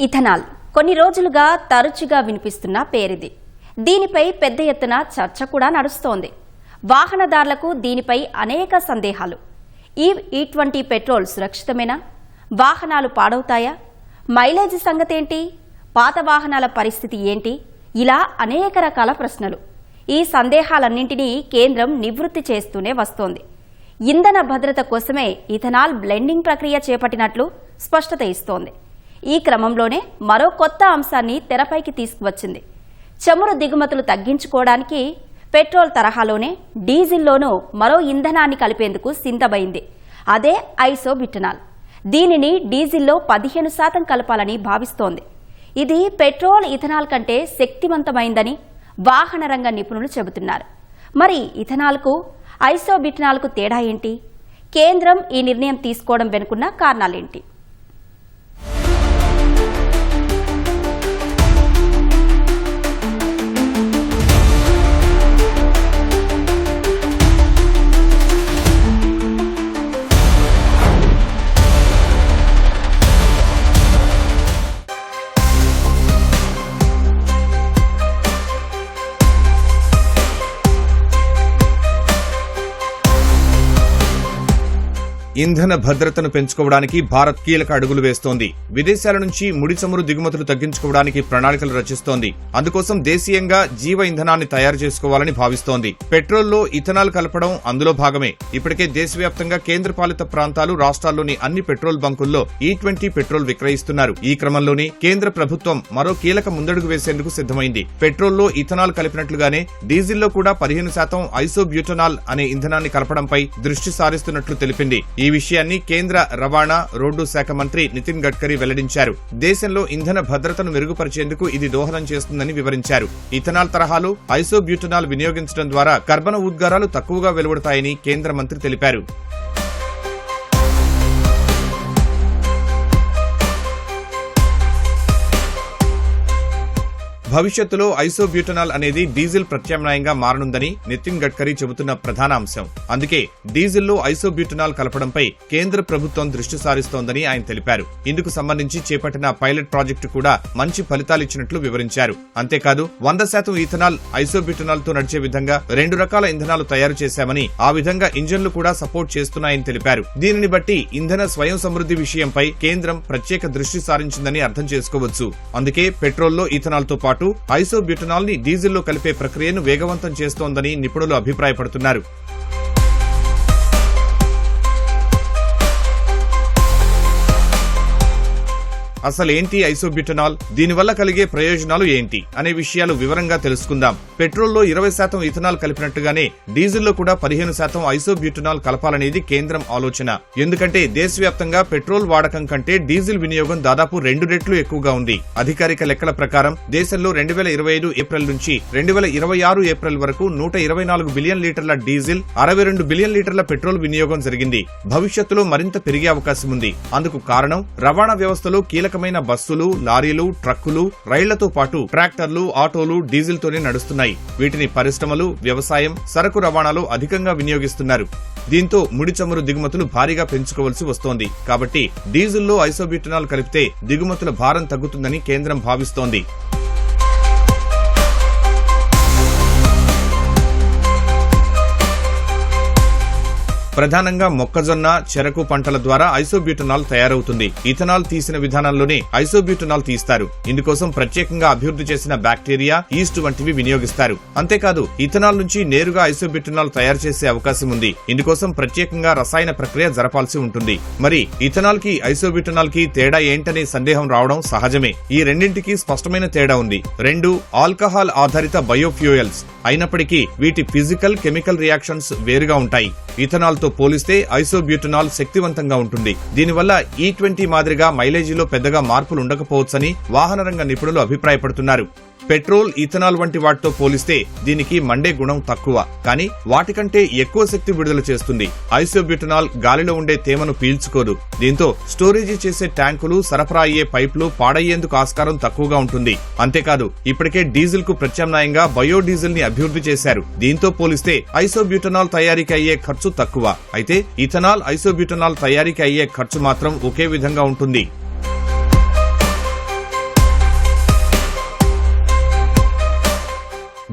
Ethanol కొన్ని రోజులుగా తరచుగా వినిపిస్తున్న పేరిది. దీనిపై పెద్ద ఎత్తున చర్చ కూడా నడుస్తోంది. వాహనదారులకు దీనిపై అనేక సందేహాలు. ఈ E20 పెట్రోల్ సురక్షితమేనా? వాహనాలు పాడవుతాయా? మైలేజ్ సంగతేంటి? పాత వాహనాల పరిస్థితి ఏంటి? ఇలా అనేక రకాల ప్రశ్నలు. ఈ సందేహాలన్నింటినీ కేంద్రం నివృత్తి చేస్తూనే వస్తోంది. ఇంధన భద్రత కోసమే ఇథనాల్ బ్లెండింగ్ ప్రక్రియ చేపట్టినట్లు స్పష్టత ఇస్తోంది. ఈ క్రమంలోనే మరో కొత్త అంశాన్ని తెరపైకి తీసుకువచ్చింది. చమురు దిగుమతులు తగ్గించుకోవడానికి పెట్రోల్ తరహాలోనే డీజిల్లోనూ మరో ఇంధనాన్ని కలిపేందుకు సిద్ధమైంది. అదే ఐసోబ్యూటనాల్. దీనిని డీజిల్లో 15% కలపాలని భావిస్తోంది. ఇది పెట్రోల్ ఇథనాల్ కంటే శక్తివంతమైందని వాహన రంగ నిపుణులు చెబుతున్నారు. మరి ఇథనాల్కు ఐసోబ్యూటనాల్కు తేడా ఏంటి? కేంద్రం ఈ నిర్ణయం తీసుకోవడం వెనుకున్న కారణాలేంటి? ఇంధన భద్రతను పెంచుకోవడానికి భారత్ కీలక అడుగులు వేస్తోంది. విదేశాల నుంచి ముడి చమురు దిగుమతులు తగ్గించుకోవడానికి ప్రణాళికలు రచిస్తోంది. అందుకోసం దేశీయంగా జీవ ఇంధనాన్ని తయారు చేసుకోవాలని భావిస్తోంది. పెట్రోల్లో ఇథనాల్ కలపడం అందులో భాగమే. ఇప్పటికే దేశవ్యాప్తంగా కేంద్రపాలిత ప్రాంతాలు, రాష్ట్రాల్లోని అన్ని పెట్రోల్ బంకుల్లో E20 పెట్రోల్ విక్రయిస్తున్నారు. ఈ క్రమంలోనే కేంద్ర ప్రభుత్వం మరో కీలక ముందడుగు వేసేందుకు సిద్ధమైంది. పెట్రోల్లో ఇథనాల్ కలిపినట్లుగానే డీజిల్లో కూడా 15% ఐసోబ్యూటనాల్ అనే ఇంధనాన్ని కలపడంపై దృష్టి సారిస్తున్నట్లు తెలిపింది. ఈ విషయాన్ని కేంద్ర రవాణా, రోడ్డు శాఖ మంత్రి నితిన్ గడ్కరీ వెల్లడించారు. దేశంలో ఇంధన భద్రతను మెరుగుపరిచేందుకు ఇది దోహదం చేస్తుందని వివరించారు. ఇథనాల్ తరహాలో ఐసోబ్యూటనాల్ వినియోగించడం ద్వారా కర్బన ఉద్గారాలు తక్కువగా వెలువడతాయని కేంద్ర మంత్రి తెలిపారు. భవిష్యత్తులో ఐసోబ్యూటనాల్ అనేది డీజిల్ ప్రత్యామ్నాయంగా మారనుందని నితిన్ గడ్కరీ చెబుతున్న ప్రధాన అంశం. అందుకే డీజిల్లో ఐసోబ్యూటనాల్ కలపడంపై కేంద్ర ప్రభుత్వం దృష్టి సారిస్తోందని ఆయన తెలిపారు. ఇందుకు సంబంధించి చేపట్టిన పైలట్ ప్రాజెక్టు కూడా మంచి ఫలితాలిచ్చినట్లు వివరించారు. అంతేకాదు 100% ఇథనాల్ ఐసోబ్యూటనాల్ తో నడిచే విధంగా 2 రకాల ఇంధనాలు తయారు చేశామని, ఆ విధంగా ఇంజన్లు కూడా సపోర్ట్ చేస్తున్నాయని తెలిపారు. దీనిని బట్టి ఇంధన స్వయం సమృద్ధి విషయంపై కేంద్రం ప్రత్యేక దృష్టి సారించిందని అర్థం చేసుకోవచ్చు. అందుకే పెట్రోల్లో ఇథనాల్ తో పాటు ఐసోబ్యూటనాల్ ని డీజిల్లో కలిపే ప్రక్రియను వేగవంతం చేస్తోందని నిపుణులు అభిప్రాయపడుతున్నారు. అసలేంటి ఐసోబ్యూటనాల్, దీనివల్ల కలిగే ప్రయోజనాలు ఏంటి అనే విషయాలు వివరంగా తెలుసుకుందాం. పెట్రోల్లో 20% ఇథనాల్ కలిపినట్టుగానే డీజిల్లో కూడా 15% ఐసోబ్యూటనాల్ కలపాలనేది కేంద్రం ఆలోచన. ఎందుకంటే దేశవ్యాప్తంగా పెట్రోల్ వాడకం కంటే డీజిల్ వినియోగం దాదాపు 2 రెట్లు ఎక్కువగా ఉంది. అధికారిక లెక్కల ప్రకారం దేశంలో 2025 ఏప్రిల్ నుంచి 2026 ఏప్రిల్ వరకు 124 బిలియన్ లీటర్ల డీజిల్, 62 బిలియన్ లీటర్ల పెట్రోల్ వినియోగం జరిగింది. భవిష్యత్తులో మరింత పెరిగే అవకాశం ఉంది. అందుకు కారణం రవాణా వ్యవస్థలో కీలకమైన బస్సులు, లారీలు, ట్రక్కులు, రైళ్లతో పాటు ట్రాక్టర్లు, ఆటోలు డీజిల్ తోనే నడుస్తున్నాయి. వీటిని పరిశ్రమలు, వ్యవసాయం, సరకు రవాణాలో అధికంగా వినియోగిస్తున్నారు. దీంతో ముడి చమురు దిగుమతులు భారీగా పెంచుకోవలసి వస్తోంది. కాబట్టి డీజిల్లో ఐసోబ్యూటనాల్ కలిపితే దిగుమతుల భారం తగ్గుతుందని కేంద్రం భావిస్తోంది. ప్రధానంగా మొక్కజొన్న, చెరకు పంటల ద్వారా ఐసోబ్యూటనాల్ తయారవుతుంది. ఇథనాల్ తీసిన విధానంలోనే ఐసోబ్యూటనాల్ తీస్తారు. ఇందుకోసం ప్రత్యేకంగా అభివృద్ధి చేసిన బ్యాక్టీరియా, ఈస్ట్ వంటివి వినియోగిస్తారు. అంతేకాదు ఇథనాల్ నుంచి నేరుగా ఐసోబ్యూటనాల్ తయారు చేసే అవకాశం ఉంది. ఇందుకోసం ప్రత్యేకంగా రసాయన ప్రక్రియ జరపాల్సి ఉంటుంది. మరి ఇథనాల్ కి ఐసోబ్యూటనాల్ కి తేడా ఏంటనే సందేహం రావడం సహజమే. ఈ రెండింటికి స్పష్టమైన తేడా ఉంది. 2 ఆల్కహాల్ ఆధారిత బయోఫ్యూయల్స్ అయినప్పటికీ వీటి ఫిజికల్, కెమికల్ రియాక్షన్స్ వేరుగా ఉంటాయి. ఇథనాల్ తో పోలిస్తే ఐసోబ్యూటనాల్ శక్తివంతంగా ఉంటుంది. దీనివల్ల E20 మాదిరిగా మైలేజీలో పెద్దగా మార్పులు ఉండకపోవచ్చని వాహన రంగ నిపుణులు అభిప్రాయపడుతున్నారు. పెట్రోల్, ఇథనాల్ వంటి వాటితో పోలిస్తే దీనికి మండే గుణం తక్కువ, కానీ వాటికంటే ఎక్కువ శక్తి విడుదల చేస్తుంది. ఐసోబ్యూటనాల్ గాలిలో ఉండే తేమను పీల్చుకోదు. దీంతో స్టోరేజీ చేసే ట్యాంకులు, సరఫరా అయ్యే పైపులు పాడయ్యేందుకు ఆస్కారం తక్కువగా ఉంటుంది. అంతేకాదు ఇప్పటికే డీజిల్ కు ప్రత్యామ్నాయంగా బయోడీజిల్ ని అభివృద్ధి చేశారు. దీంతో పోలిస్తే ఐసోబ్యూటనాల్ తయారీకి అయ్యే ఖర్చు తక్కువ. అయితే ఇథనాల్, ఐసోబ్యూటనాల్ తయారీకి అయ్యే ఖర్చు మాత్రం ఒకే విధంగా ఉంటుంది.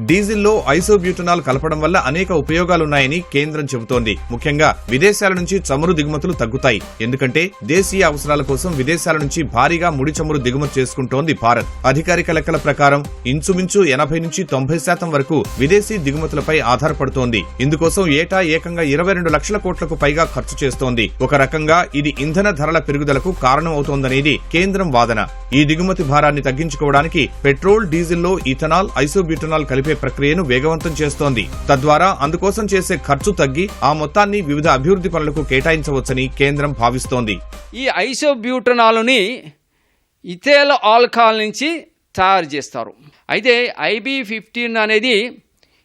డీజిల్లో ఐసోబ్యూటనాల్ కలపడం వల్ల అనేక ఉపయోగాలున్నాయని కేంద్రం చెబుతోంది. ముఖ్యంగా విదేశాల నుంచి చమురు దిగుమతులు తగ్గుతాయి. ఎందుకంటే దేశీయ అవసరాల కోసం విదేశాల నుంచి భారీగా ముడి చమురు దిగుమతి చేసుకుంటోంది భారత్. అధికారిక లెక్కల ప్రకారం ఇంచుమించు 80 నుంచి 90% వరకు విదేశీ దిగుమతులపై ఆధారపడుతోంది. ఇందుకోసం ఏటా ఏకంగా 22 లక్షల కోట్లకు పైగా ఖర్చు చేస్తోంది. ఒక రకంగా ఇది ఇంధన ధరల పెరుగుదలకు కారణం అవుతోందనేది కేంద్రం వాదన. ఈ దిగుమతి భారాన్ని తగ్గించుకోవడానికి పెట్రోల్, డీజిల్లో ఇథనాల్, ఐసోబ్యూటనాల్ కలిపే ప్రక్రియను వేగవంతం చేస్తోంది. తద్వారా అందుకోసం చేసే ఖర్చు తగ్గి ఆ మొత్తాన్ని వివిధ అభివృద్ధి పనులకు కేటాయించవచ్చని కేంద్రం భావిస్తోంది. ఈ ఐసోబ్యూటనాల్ని ఇథైల్ ఆల్కహాల్ నుంచి తయారు చేస్తారు. అయితే IB15 అనేది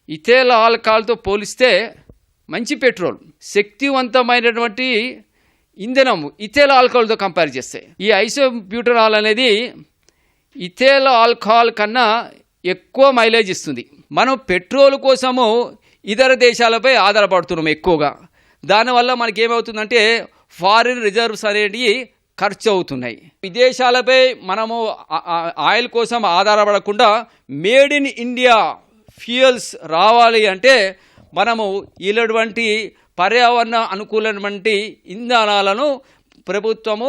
ఇథైల్ ఆల్కహాల్తో పోలిస్తే మంచి పెట్రోల్, శక్తివంతమైనటువంటి ఇంధనం ఇథైల్ ఆల్కహాల్తో కంపేర్ చేస్తే. ఈ ఐసోబ్యూటనాల్ అనేది ఇథైల్ ఆల్కహాల్ కన్నా ఎక్కువ మైలేజ్ ఇస్తుంది. మనం పెట్రోల్ కోసము ఇతర దేశాలపై ఆధారపడుతున్నాం ఎక్కువగా. దానివల్ల మనకి ఏమవుతుందంటే ఫారిన్ రిజర్వ్స్ అనేవి ఖర్చు అవుతున్నాయి. విదేశాలపై మనము ఆయిల్ కోసం ఆధారపడకుండా మేడ్ ఇన్ ఇండియా ఫ్యూయల్స్ రావాలి అంటే మనము ఇలాంటి పర్యావరణ అనుకూలమైనటువంటి ఇంధనాలను ప్రభుత్వము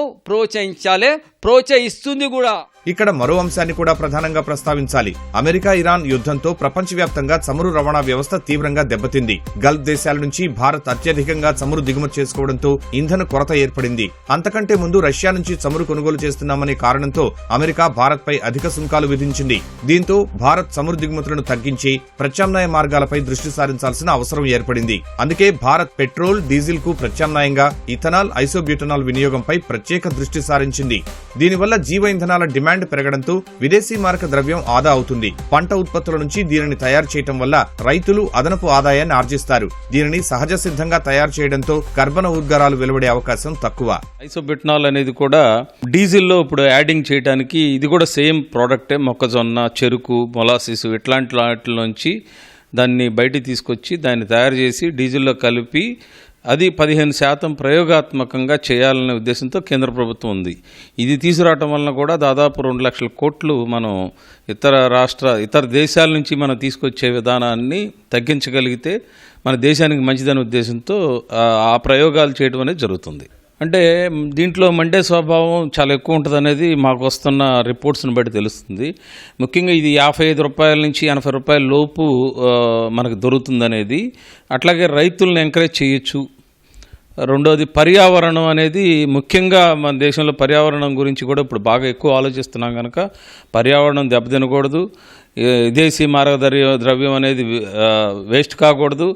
ప్రోత్సహిస్తుంది కూడా. ఇక్కడ మరో అంశాన్ని కూడా ప్రధానంగా ప్రస్తావించాలి. అమెరికా ఇరాన్ యుద్ధంతో ప్రపంచవ్యాప్తంగా చమురు రవాణా వ్యవస్థ తీవ్రంగా దెబ్బతింది. గల్ఫ్ దేశాల నుంచి భారత్ అత్యధికంగా చమురు దిగుమతి చేసుకోవడంతో ఇంధన కొరత ఏర్పడింది. అంతకంటే ముందు రష్యా నుంచి చమురు కొనుగోలు చేస్తున్నామనే కారణంతో అమెరికా భారత్ పై అధిక సుంకాలు విధించింది. దీంతో భారత్ చమురు దిగుమతులను తగ్గించి ప్రత్యామ్నాయ మార్గాలపై దృష్టి సారించాల్సిన అవసరం ఏర్పడింది. అందుకే భారత్ పెట్రోల్, డీజిల్ కు ప్రత్యామ్నాయంగా ఇథనాల్, ఐసోబ్యూటనాల్ వినియోగంపై ప్రత్యేక దృష్టి సారించింది. దీనివల్ల జీవ ఇంధనాల డిమాండ్ పెరగడంతో విదేశీ మారక ద్రవ్యం ఆదా అవుతుంది. పంట ఉత్పత్తుల నుంచి దీనిని తయారు చేయడం వల్ల రైతులు అదనపు ఆదాయాన్ని ఆర్జిస్తారు. దీనిని సహజ సిద్ధంగా తయారు చేయడంతో కర్బన ఉద్గారాలు వెలువడే అవకాశం తక్కువ. ఐసోబ్యూటనాల్ అనేది కూడా డీజిల్లో ఇప్పుడు యాడింగ్ చేయడానికి ఇది కూడా సేమ్ ప్రోడక్టే. మొక్కజొన్న, చెరుకు, మొలాసిస్ ఇట్లాంటి వాటి నుంచి దాన్ని బయటికి తీసుకొచ్చి దాన్ని తయారు చేసి డీజిల్లో కలిపి అది 15% ప్రయోగాత్మకంగా చేయాలనే ఉద్దేశంతో కేంద్ర ప్రభుత్వం ఉంది. ఇది తీసుకురావటం వలన కూడా దాదాపు 2 లక్షల కోట్లు మనం ఇతర దేశాల నుంచి మనం తీసుకొచ్చే విధానాన్ని తగ్గించగలిగితే మన దేశానికి మంచిదనే ఉద్దేశంతో ఆ ప్రయోగాలు చేయడం అనేది జరుగుతుంది. అంటే దీంట్లో మండే స్వభావం చాలా ఎక్కువ ఉంటుంది అనేది మాకు వస్తున్న రిపోర్ట్స్ని బట్టి తెలుస్తుంది. ముఖ్యంగా ఇది 55 రూపాయల నుంచి 80 రూపాయల లోపు మనకు దొరుకుతుంది అనేది. అట్లాగే రైతులను ఎంకరేజ్ చేయొచ్చు. రెండోది పర్యావరణం అనేది ముఖ్యంగా మన దేశంలో పర్యావరణం గురించి కూడా ఇప్పుడు బాగా ఎక్కువ ఆలోచిస్తున్నాం కనుక పర్యావరణం దెబ్బతినకూడదు, విదేశీ మారక ద్రవ్యం అనేది వేస్ట్ కాకూడదు.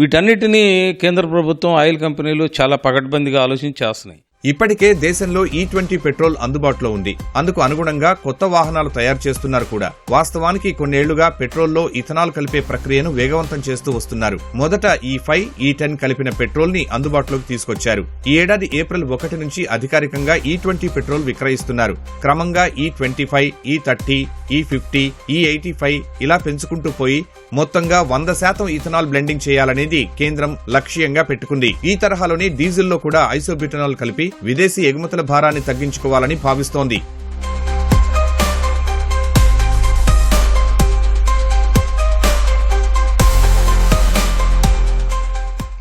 వీటన్నిటినీ కేంద్ర ప్రభుత్వం, ఆయిల్ కంపెనీలు చాలా పకడ్బందీగా ఆలోచించి చేస్తున్నాయి. ఇప్పటికే దేశంలో E20 పెట్రోల్ అందుబాటులో ఉంది. అందుకు అనుగుణంగా కొత్త వాహనాలు తయారు చేస్తున్నారు కూడా. వాస్తవానికి కొన్నేళ్లుగా పెట్రోల్లో ఇథనాల్ కలిపే ప్రక్రియను వేగవంతం చేస్తూ వస్తున్నారు. మొదట E5, E10 కలిపిన పెట్రోల్ ని అందుబాటులోకి తీసుకొచ్చారు. ఈ ఏడాది ఏప్రిల్ 1 నుంచి అధికారికంగా E20 పెట్రోల్ విక్రయిస్తున్నారు. క్రమంగా E25, E30, E50, E85 ఇలా పెంచుకుంటూ పోయి మొత్తంగా 100% ఇథనాల్ బ్లెండింగ్ చేయాలనేది కేంద్రం లక్ష్యంగా పెట్టుకుంది. ఈ తరహాలోనే డీజిల్లో కూడా ఐసోబ్యూటనాల్ కలిపి విదేశీ ఎగుమతుల భారాన్ని తగ్గించుకోవాలని భావిస్తోంది.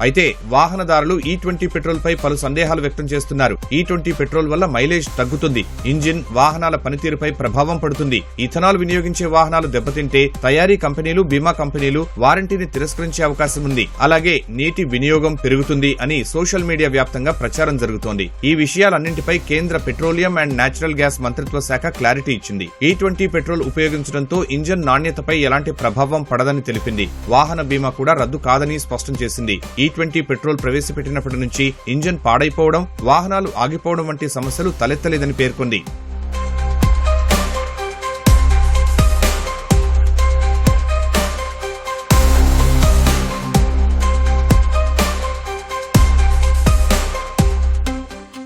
అయితే వాహనదారులు E20 పెట్రోల్ పై పలు సందేహాలు వ్యక్తం చేస్తున్నారు. E20 పెట్రోల్ వల్ల మైలేజ్ తగ్గుతుంది, ఇంజిన్, వాహనాల పనితీరుపై ప్రభావం పడుతుంది, ఇథనాల్ వినియోగించే వాహనాలు దెబ్బతింటే తయారీ కంపెనీలు, బీమా కంపెనీలు వారంటీని తిరస్కరించే అవకాశం ఉంది, అలాగే నీటి వినియోగం పెరుగుతుంది అని సోషల్ మీడియా వ్యాప్తంగా ప్రచారం జరుగుతోంది. ఈ విషయాలన్నింటిపై కేంద్ర పెట్రోలియం అండ్ నేచురల్ గ్యాస్ మంత్రిత్వ శాఖ క్లారిటీ ఇచ్చింది. E20 పెట్రోల్ ఉపయోగించడంతో ఇంజిన్ నాణ్యతపై ఎలాంటి ప్రభావం పడదని తెలిపింది. వాహన బీమా కూడా రద్దు కాదని స్పష్టం చేసింది. E20 పెట్రోల్ ప్రవేశపెట్టినప్పటి నుంచి ఇంజన్ పాడైపోవడం, వాహనాలు ఆగిపోవడం వంటి సమస్యలు తలెత్తలేదని పేర్కొంది.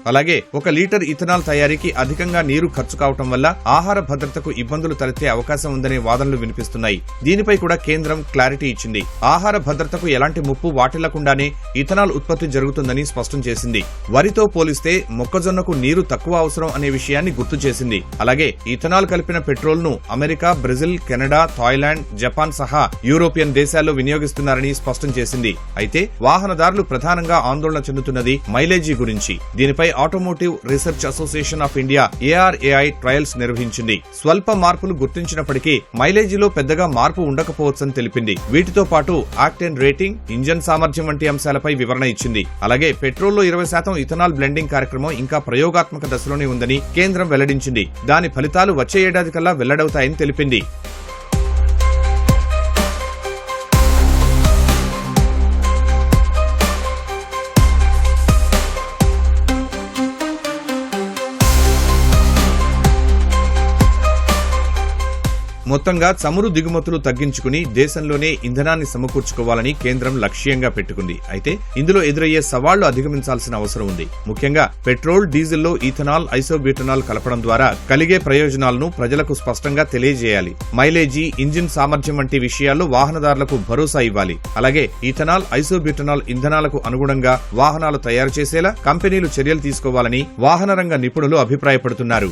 అలాగే 1 లీటర్ ఇథనాల్ తయారీకి అధికంగా నీరు ఖర్చు కావటం వల్ల ఆహార భద్రతకు ఇబ్బందులు తలెత్తే అవకాశం ఉందనే వాదనలు వినిపిస్తున్నాయి. దీనిపై కూడా కేంద్రం క్లారిటీ ఇచ్చింది. ఆహార భద్రతకు ఎలాంటి ముప్పు వాటిల్లకుండానే ఇథనాల్ ఉత్పత్తి జరుగుతుందని స్పష్టం చేసింది. వరితో పోలిస్తే మొక్కజొన్నకు నీరు తక్కువ అవసరం అనే విషయాన్ని గుర్తు చేసింది. అలాగే ఇథనాల్ కలిపిన పెట్రోల్ ను America, Brazil, Canada, Thailand, Japan సహా యూరోపియన్ దేశాల్లో వినియోగిస్తున్నారని స్పష్టం చేసింది. అయితే వాహనదారులు ప్రధానంగా ఆందోళన చెందుతున్నది మైలేజీ గురించి. దీనిపై automotive research association of India ARAI trials నిర్వహించింది. స్వల్ప మార్పులు గుర్తించినప్పటికీ మైలేజీలో పెద్దగా మార్పు ఉండకపోవచ్చని తెలిపింది. వీటితో పాటు ఆక్టేన్ రేటింగ్, ఇంజన్ సామర్థ్యం వంటి అంశాలపై వివరణ ఇచ్చింది. అలాగే పెట్రోల్లో 20% ఇథనాల్ బ్లెండింగ్ కార్యక్రమం ఇంకా ప్రయోగాత్మక దశలోనే ఉందని కేంద్రం వెల్లడించింది. దాని ఫలితాలు వచ్చే ఏడాది కల్లా వెల్లడవుతాయని తెలిపింది. మొత్తంగా చమురు దిగుమతులు తగ్గించుకుని దేశంలోనే ఇంధనాన్ని సమకూర్చుకోవాలని కేంద్రం లక్ష్యంగా పెట్టుకుంది. అయితే ఇందులో ఎదురయ్యే సవాళ్లు అధిగమించాల్సిన అవసరం ఉంది. ముఖ్యంగా పెట్రోల్, డీజిల్లో ఇథనాల్, ఐసోబ్యూటనాల్ కలపడం ద్వారా కలిగే ప్రయోజనాలను ప్రజలకు స్పష్టంగా తెలియజేయాలి. మైలేజీ, ఇంజిన్ సామర్థ్యం వంటి విషయాల్లో వాహనదారులకు భరోసా ఇవ్వాలి. అలాగే ఇథనాల్, ఐసోబ్యూటనాల్ ఇంధనాలకు అనుగుణంగా వాహనాలు తయారు చేసేలా కంపెనీలు చర్యలు తీసుకోవాలని వాహన రంగ నిపుణులు అభిప్రాయపడుతున్నారు.